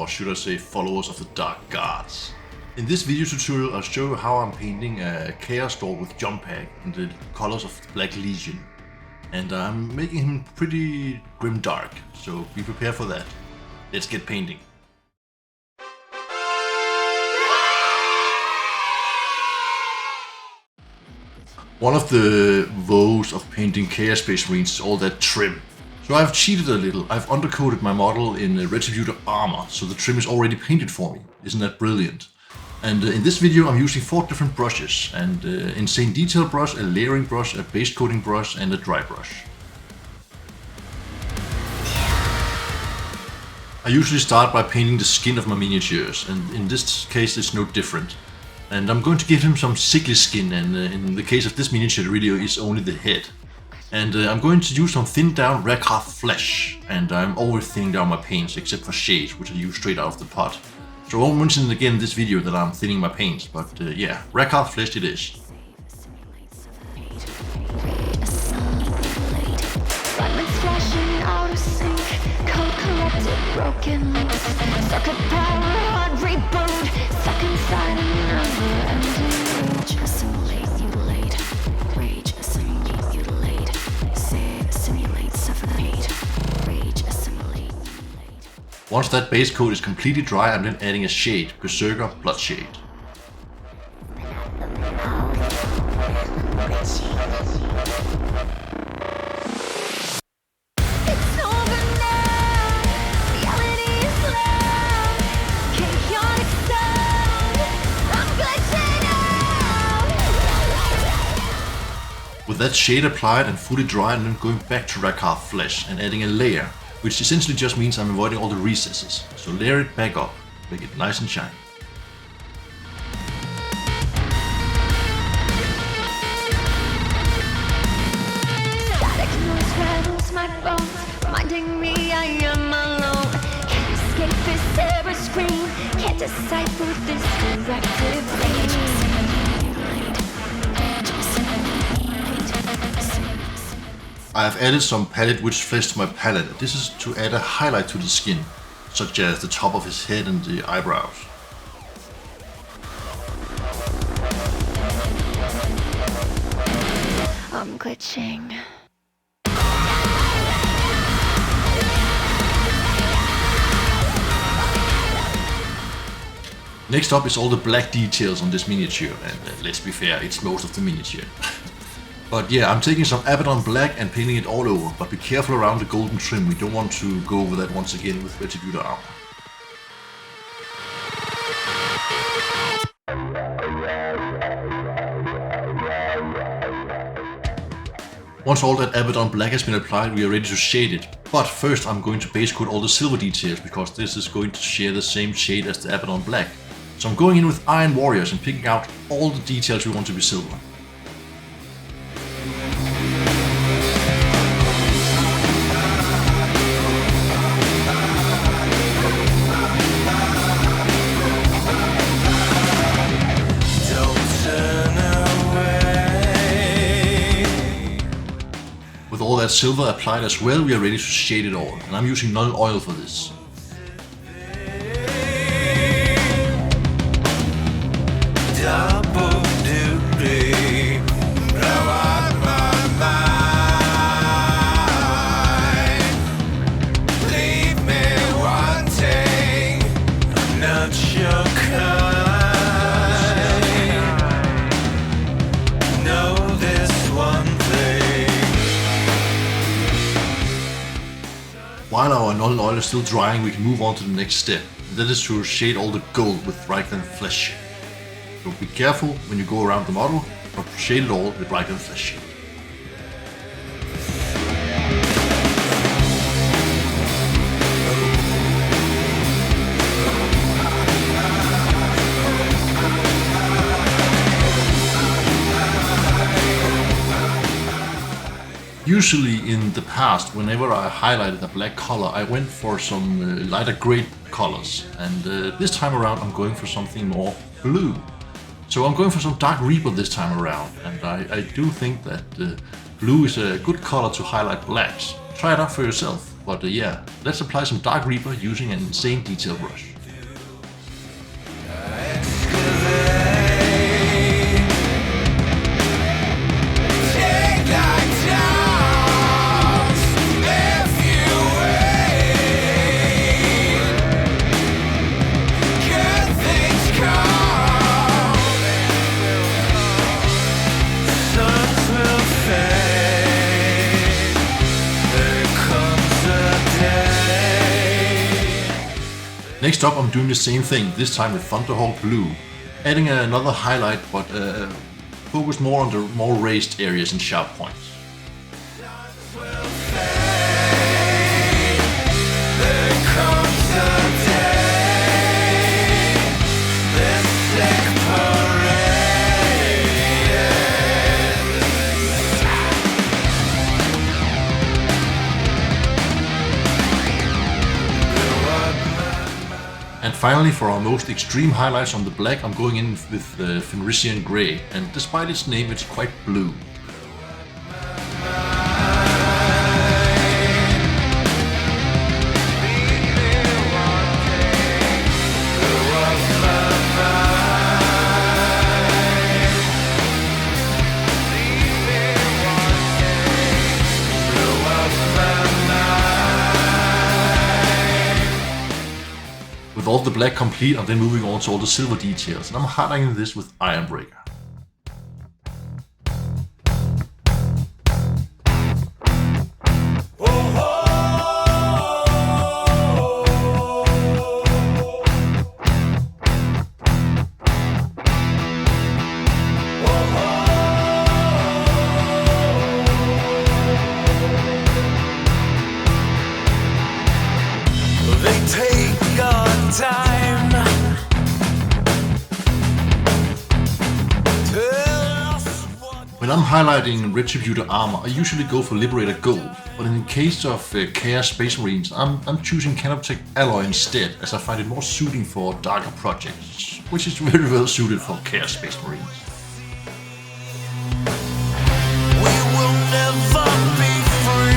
or should I say followers of the Dark Gods. In this video tutorial I'll show you how I'm painting a Chaos Dwarf with jump pack in the colors of the Black Legion. And I'm making him pretty grimdark, so be prepared for that. Let's get painting. One of the woes of painting Chaos Space Marines is all that trim. So I've cheated a little. I've undercoated my model in Retributor Armour, so the trim is already painted for me. Isn't that brilliant? And in this video I'm using 4 different brushes, and Insane Detail brush, a layering brush, a Basecoating brush and a Drybrush. I usually start by painting the skin of my miniatures, and in this case it's no different. And I'm going to give him some sickly skin, and in the case of this miniature it really is only the head. And I'm going to use some thinned down Rakarth Flesh, and I'm always thinning down my paints except for shades, which I use straight out of the pot. So I won't mention again in this video that I'm thinning my paints, but yeah, Rakarth Flesh it is. Once that base coat is completely dry, I'm then adding a shade, Beserker Bloodshade. With that shade applied and fully dry, I'm then going back to Rakarth Flesh and adding a layer, which essentially just means I'm avoiding all the recesses. So layer it back up, make it nice and shiny. Static noise rattles my bones, reminding me I am alone. Can't escape this terror scream, can't decipher this directive rage. I have added some Pallid Witch Flesh to my palette. This is to add a highlight to the skin, such as the top of his head and the eyebrows. I'm glitching. Next up is all the black details on this miniature, and let's be fair, it's most of the miniature. But yeah, I'm taking some Abaddon Black and painting it all over, but be careful around the golden trim, we don't want to go over that once again with Retributor Armour. Once all that Abaddon Black has been applied, we are ready to shade it. But first I'm going to base coat all the silver details, because this is going to share the same shade as the Abaddon Black. So I'm going in with Iron Warriors and picking out all the details we want to be silver. With all that silver applied as well, we are ready to shade it all, and I'm using Nuln Oil for this. While our Nuln Oil is still drying, we can move on to the next step, and that is to shade all the gold with Reikland Fleshshade. So be careful when you go around the model, but shade it all with Reikland Fleshshade. Usually in the past, whenever I highlighted a black color, I went for some lighter gray colors, and this time around I'm going for something more blue. So I'm going for some Dark Reaper this time around, and I do think that blue is a good color to highlight blacks. Try it out for yourself, but yeah, let's apply some Dark Reaper using an Insane Detail brush. Next up I'm doing the same thing, this time with Thunderhawk Blue, adding another highlight but focus more on the more raised areas and sharp points. And finally, for our most extreme highlights on the black, I'm going in with the Fenrisian Grey, and despite its name, it's quite blue. With all the black complete, I'm then moving on to all the silver details, and I'm highlighting this with Ironbreaker. When I'm highlighting Retributor armor, I usually go for Liberator Gold, but in the case of Chaos Space Marines, I'm choosing Canoptek Alloy instead, as I find it more suiting for darker projects, which is very well suited for Chaos Space Marines. We will never be free.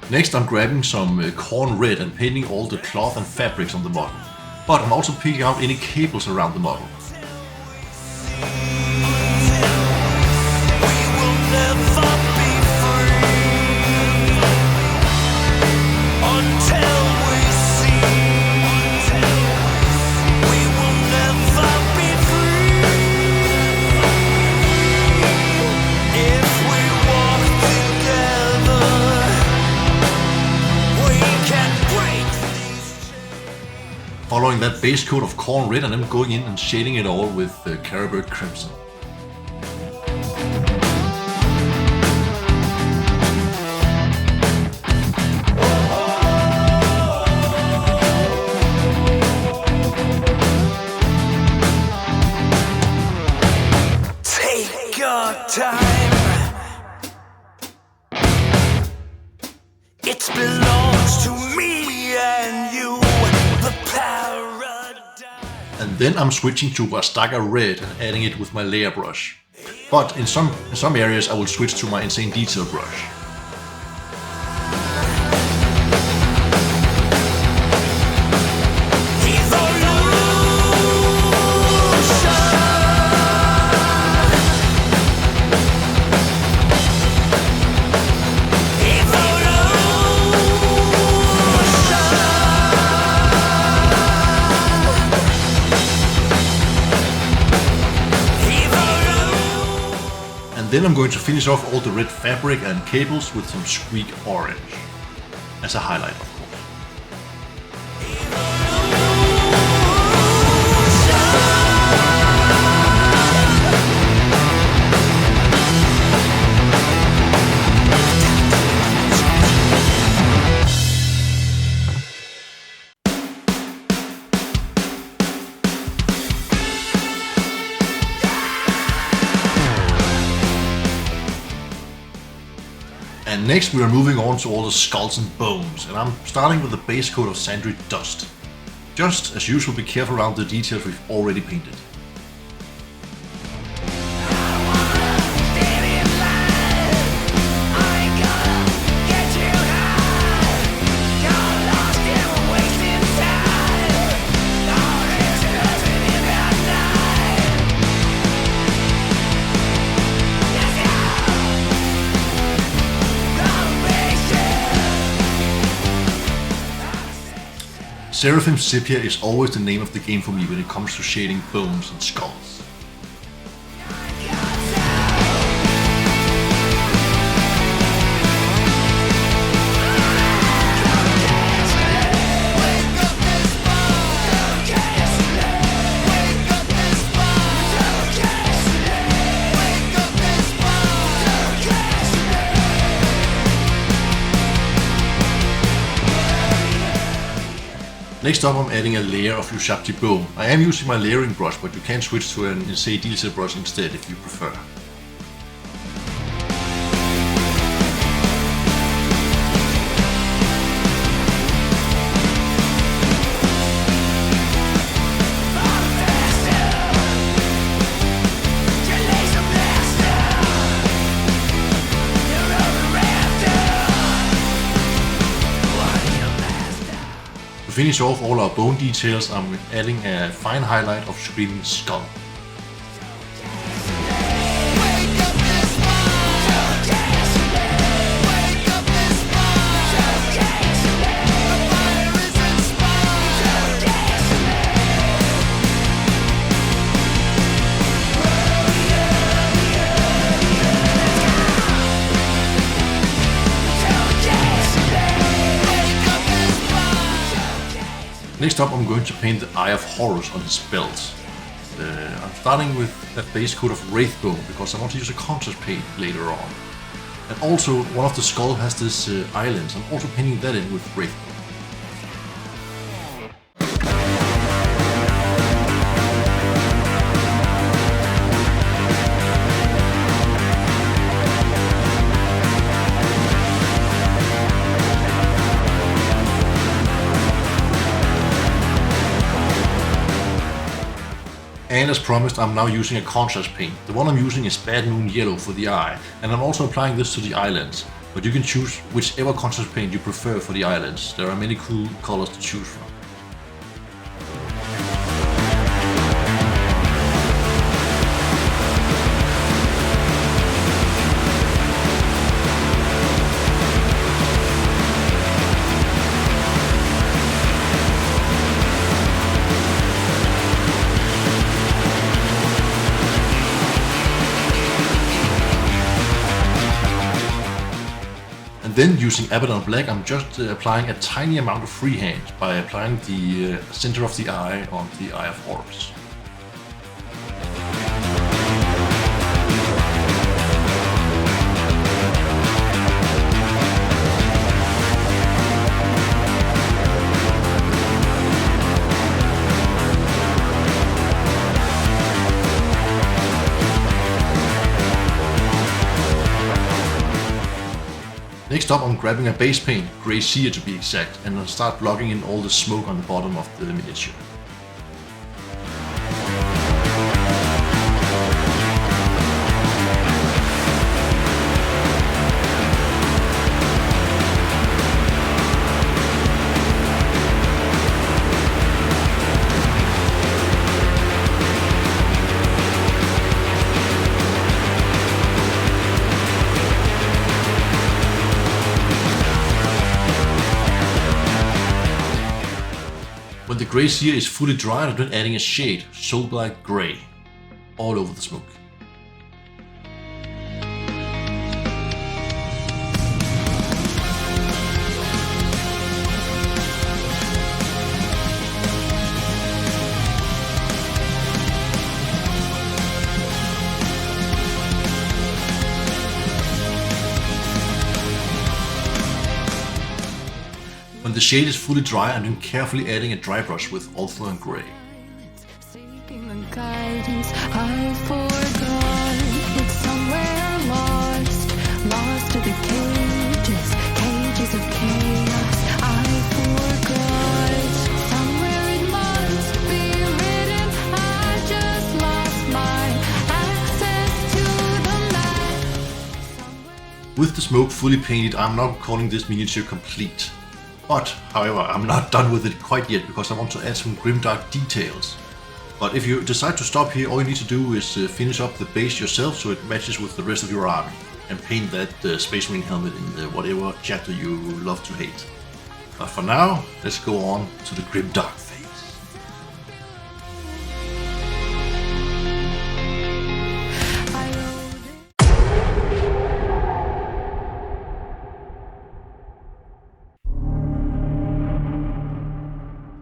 Next I'm grabbing some Khorne Red and painting all the cloth and fabrics on the model, but I'm also picking out any cables around the model. Following that base coat of Khorne Red and then going in and shading it all with Carroburg Crimson. Take your time. It belongs to me and you. And then I'm switching to Wazdakka Red and adding it with my layer brush. But in some areas I will switch to my Insane Detail brush. Then I'm going to finish off all the red fabric and cables with some Squig Orange, as a highlight of course. And next we are moving on to all the skulls and bones, and I'm starting with the base coat of Zandri Dust. Just as usual, be careful around the details we've already painted. Seraphim Sepia is always the name of the game for me when it comes to shading bones and skulls. Next up, I'm adding a layer of Ushabti Bone. I am using my layering brush, but you can switch to an Insay detail brush instead if you prefer. To finish off all our bone details, I'm adding a fine highlight of Screaming Skull. Next up, I'm going to paint the Eye of Horus on his belt. I'm starting with a base coat of Wraithbone because I want to use a contrast paint later on. And also, one of the skull has this island, so I'm also painting that in with Wraithbone. And as promised, I'm now using a contrast paint. The one I'm using is Bad Moon Yellow for the eye, and I'm also applying this to the islands. But you can choose whichever contrast paint you prefer for the islands. There are many cool colors to choose from. And then using Abaddon Black, I'm just applying a tiny amount of freehand by applying the center of the eye on the Eye of Horus. Next up, I'm grabbing a base paint, Grey Seer to be exact, and I'll start blocking in all the smoke on the bottom of the miniature. When the Grey Seer is fully dried, I'm then adding a shade, Soulblight Grey, all over the smoke. When the shade is fully dry, I'm then carefully adding a Drybrush with Ulthuan Grey. Seeking the guidance I forgot. It's somewhere lost, lost to the cages, cages of chaos. I forgot. Somewhere it must be written. I just lost my access to the map. With the smoke fully painted, I'm now calling this miniature complete. But, however, I'm not done with it quite yet because I want to add some grimdark details. But if you decide to stop here, all you need to do is finish up the base yourself so it matches with the rest of your army, and paint that Space Marine helmet in whatever chapter you love to hate. But for now, let's go on to the GRIMDARK phase.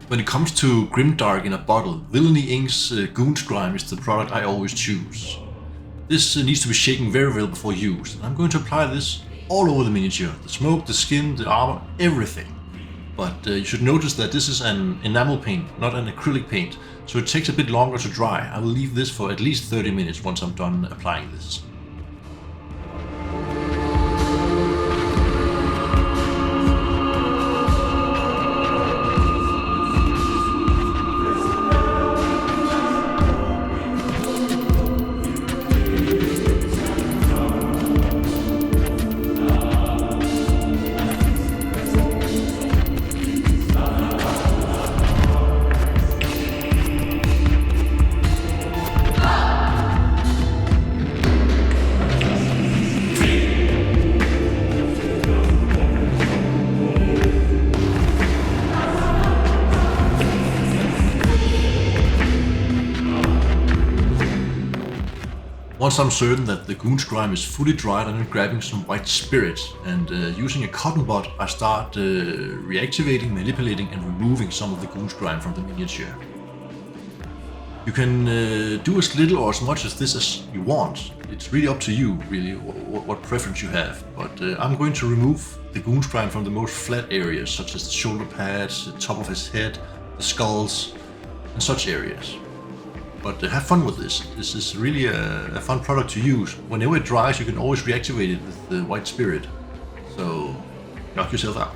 When it comes to GRIMDARK in a bottle, Villainy Inc.'s Goon's Grime is the product I always choose. This needs to be shaken very well before use, and I'm going to apply this all over the miniature. The smoke, the skin, the armor, everything. But you should notice that this is an enamel paint, not an acrylic paint, so it takes a bit longer to dry. I will leave this for at least 30 minutes once I'm done applying this. Once I'm certain that the Goon's Grime is fully dried, I'm grabbing some white spirit and using a cotton bud I start reactivating, manipulating and removing some of the Goon's Grime from the miniature. You can do as little or as much as this as you want. It's really up to you, really, what preference you have. But I'm going to remove the Goon's Grime from the most flat areas, such as the shoulder pads, the top of his head, the skulls and such areas. But have fun with this. This is really a fun product to use. Whenever it dries, you can always reactivate it with the white spirit. So knock yourself out.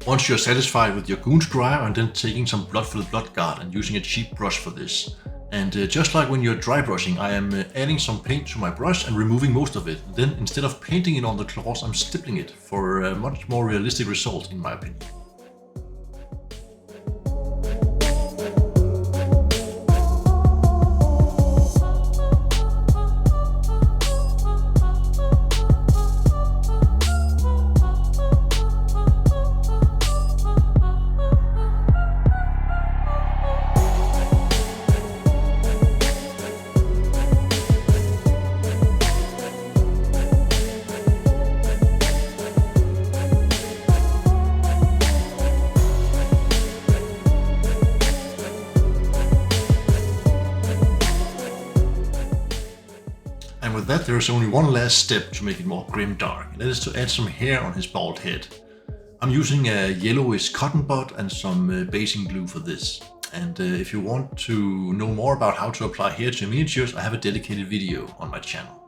Once you're satisfied with your Goon's Grime, I'm then taking some blood-filled blood guard and using a cheap brush for this. And just like when you're dry brushing, I am adding some paint to my brush and removing most of it. Then instead of painting it on the claws, I'm stippling it for a much more realistic result in my opinion. And with that, there is only one last step to make it more grimdark, and that is to add some hair on his bald head. I'm using a yellowish cotton bud and some basing glue for this. And if you want to know more about how to apply hair to miniatures, I have a dedicated video on my channel.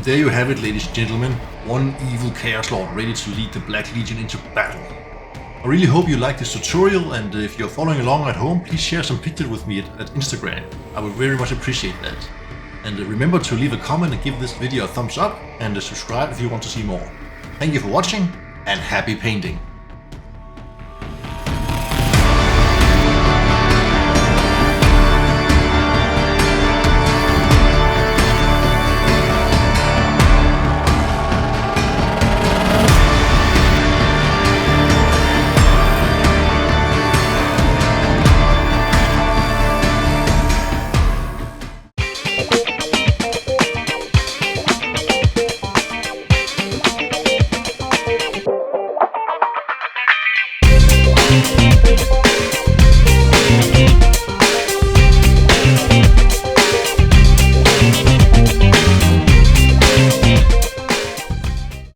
There you have it, ladies and gentlemen, one evil Chaos Lord ready to lead the Black Legion into battle. I really hope you liked this tutorial, and if you're following along at home, please share some pictures with me at Instagram. I would very much appreciate that. And remember to leave a comment and give this video a thumbs up, and subscribe if you want to see more. Thank you for watching, and happy painting!